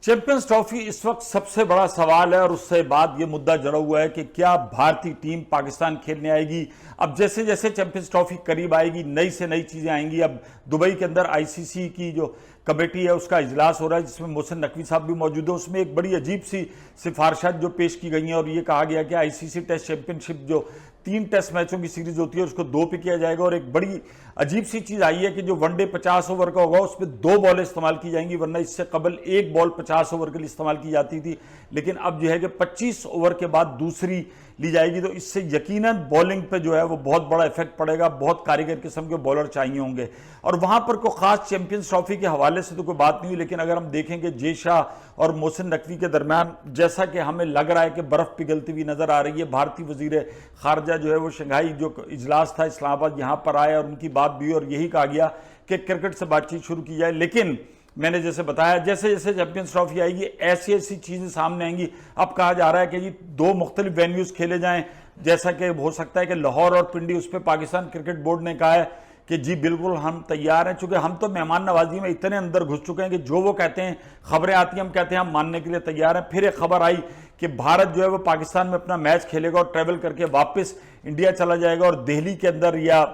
Champions trophy इस वक्त सबसे बड़ा सवाल है और उससे बाद ये मुद्दा जड़ा हुआ है कि क्या भारतीय टीम पाकिस्तान खेलने आएगी। अब जैसे जैसे चैंपियंस ट्रॉफी करीब आएगी नई से नई चीजें आएंगी। अब दुबई के अंदर आईसीसी की जो कमेटी है उसका इजलास हो रहा है जिसमें मोहसिन नकवी साहब भी मौजूद है। उसमें एक बड़ी अजीब सी सिफारिशात जो पेश की गई हैं और ये कहा गया कि आईसीसी टेस्ट चैंपियनशिप जो 3 टेस्ट मैचों की सीरीज होती है उसको 2 पे किया जाएगा। और एक बड़ी अजीब सी चीज आई है कि जो वनडे 50 ओवर का होगा उसमें 2 बॉल इस्तेमाल की जाएंगी, वरना इससे कबल 1 बॉल 50 ओवर के लिए इस्तेमाल की जाती थी। लेकिन अब जो है कि 25 ओवर के बाद दूसरी ली जाएगी, तो इससे यकीनन बॉलिंग पे जो है वो बहुत बड़ा इफेक्ट पड़ेगा। बहुत कारीगर किस्म के बॉलर चाहिए होंगे और वहां पर कोई खास चैंपियंस ट्रॉफी के हवाले से तो कोई बात नहीं हुई। लेकिन अगर हम देखेंगे जे शाह और मोहसिन नकवी के दरमियान जैसा कि हमें लग रहा है कि बर्फ पिघलती हुई नजर आ रही है। भारतीय वजीर खारजा जो है वो शंघाई जो इजलास था इस्लामाबाद यहां पर आए और उनकी बात भी और यही कहा गया कि क्रिकेट से बातचीत शुरू की जाए। लेकिन मैंने जैसे बताया जैसे जैसे चैंपियंस ट्रॉफी आएगी ऐसी ऐसी चीजें सामने आएंगी। अब कहा जा रहा है कि जी 2 मुख्तलिफ वेन्यूज खेले जाएं, जैसा कि हो सकता है कि लाहौर और पिंडी, उस पर पाकिस्तान क्रिकेट बोर्ड ने कहा है कि जी बिल्कुल हम तैयार हैं। चूंकि हम तो मेहमान नवाजी में इतने अंदर घुस चुके हैं कि जो वो कहते हैं, खबरें आती हैं, हम कहते हैं हम मानने के लिए तैयार हैं। फिर एक खबर आई कि भारत जो है वो पाकिस्तान में अपना मैच खेलेगा और ट्रेवल करके वापस इंडिया चला जाएगा और दिल्ली के अंदर या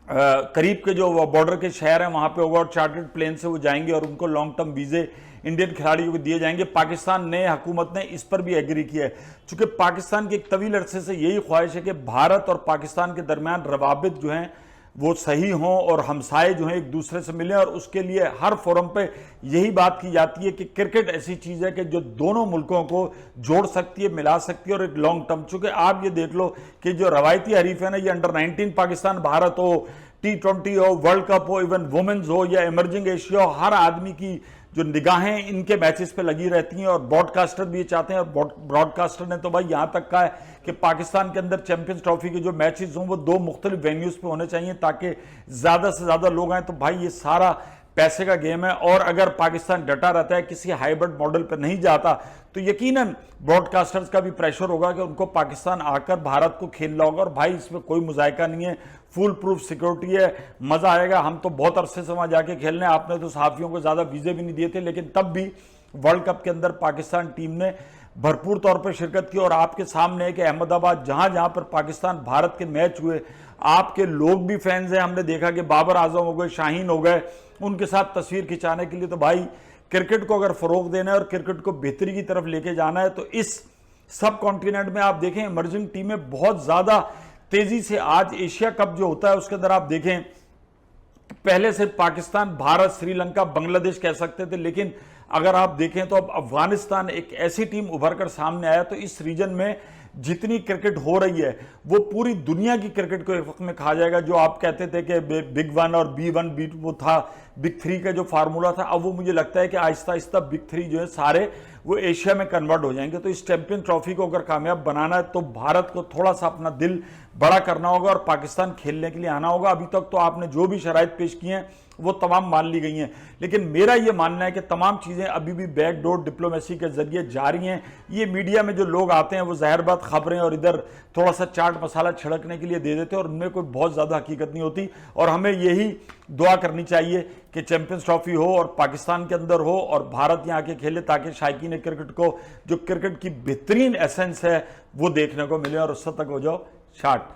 करीब के जो बॉर्डर के शहर हैं वहां पे होगा और चार्टर्ड प्लेन से वो जाएंगे और उनको लॉन्ग टर्म वीजे इंडियन खिलाड़ियों को दिए जाएंगे। पाकिस्तान ने, हुकूमत ने इस पर भी एग्री किया है। चूंकि पाकिस्तान की एक तवील अरसे से यही ख्वाहिश है कि भारत और पाकिस्तान के दरमियान रवाबित जो हैं वो सही हों और हमसाए जो हैं एक दूसरे से मिलें, और उसके लिए हर फोरम पे यही बात की जाती है कि क्रिकेट ऐसी चीज है कि जो दोनों मुल्कों को जोड़ सकती है, मिला सकती है और एक लॉन्ग टर्म। चूंकि आप ये देख लो कि जो रवायती हरीफ है ना, ये अंडर 19 पाकिस्तान भारत हो, T20 हो, वर्ल्ड कप हो, इवन वुमेन्स हो या इमर्जिंग एशिया हो, हर आदमी की जो निगाहें इनके मैचेस पे लगी रहती हैं और ब्रॉडकास्टर भी ये चाहते हैं। और ब्रॉडकास्टर ने तो भाई यहां तक कहा है कि पाकिस्तान के अंदर चैंपियंस ट्रॉफी के जो मैचेस हों वो 2 मुख्तलिफ वेन्यूज पे होने चाहिए ताकि ज्यादा से ज्यादा लोग आए। तो भाई ये सारा पैसे का गेम है और अगर पाकिस्तान डटा रहता है, किसी हाइब्रिड मॉडल पर नहीं जाता, तो यकीनन ब्रॉडकास्टर्स का भी प्रेशर होगा कि उनको पाकिस्तान आकर भारत को खेलना होगा। और भाई इसमें कोई मुजायका नहीं है, फुल प्रूफ सिक्योरिटी है, मजा आएगा। हम तो बहुत अरसे से वहां जाके खेलने, आपने तो सहाफियों को ज्यादा वीजे भी नहीं दिए थे, लेकिन तब भी वर्ल्ड कप के अंदर पाकिस्तान टीम ने भरपूर तौर पर शिरकत की। और आपके सामने है कि अहमदाबाद जहां जहां पर पाकिस्तान भारत के मैच हुए, आपके लोग भी फैंस हैं। हमने देखा कि बाबर आजम हो गए, शाहीन हो गए, उनके साथ तस्वीर खिंचाने के लिए। तो भाई क्रिकेट को अगर फरोग देना है और क्रिकेट को बेहतरी की तरफ लेके जाना है तो इस सब कॉन्टिनेंट में आप देखें इमर्जिंग टीमें बहुत ज्यादा तेजी से, आज एशिया कप जो होता है उसके अंदर आप देखें पहले सिर्फ पाकिस्तान, भारत, श्रीलंका, बांग्लादेश कह सकते थे, लेकिन अगर आप देखें तो अब अफगानिस्तान एक ऐसी टीम उभर कर सामने आया। तो इस रीजन में जितनी क्रिकेट हो रही है वो पूरी दुनिया की क्रिकेट को एक वक्त में खा जाएगा। जो आप कहते थे कि बिग 1 और B1 B2 वो था, बिग 3 का जो फार्मूला था, अब वो मुझे लगता है कि आहिस्ता आहिस्ता बिग 3 जो है सारे वो एशिया में कन्वर्ट हो जाएंगे। तो इस चैंपियन ट्रॉफी को अगर कामयाब बनाना है तो भारत को थोड़ा सा अपना दिल बड़ा करना होगा और पाकिस्तान खेलने के लिए आना होगा। अभी तक तो आपने जो भी शराइत पेश की हैं वो तमाम मान ली गई हैं, लेकिन मेरा ये मानना है कि तमाम चीजें अभी भी बैकडोर डिप्लोमेसी के जरिए जारी हैं। ये मीडिया में जो लोग आते हैं वो ज़ाहिर बात खबरें और इधर थोड़ा सा चाट मसाला छिड़कने के लिए दे देते हैं और उनमें कोई बहुत ज्यादा हकीकत नहीं होती। और हमें यही दुआ करनी चाहिए कि चैंपियंस ट्रॉफी हो और पाकिस्तान के अंदर हो और भारत यहाँ के खेले, ताकि शायकीन क्रिकेट को जो क्रिकेट की बेहतरीन एसेंस है वो देखने को मिले और उससे तक हो जाओ शाट।